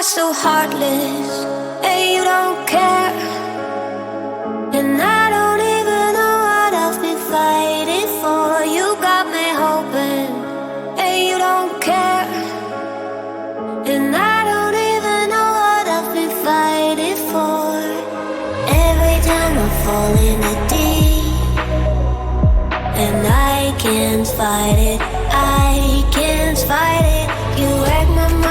so heartless, and you don't care. And I don't even know what I've been fighting for. You got me hoping, and you don't care. And I don't even know what I've been fighting for. Every time I fall in the deep, and I can't fight it, I can't fight it. You wreck my mind.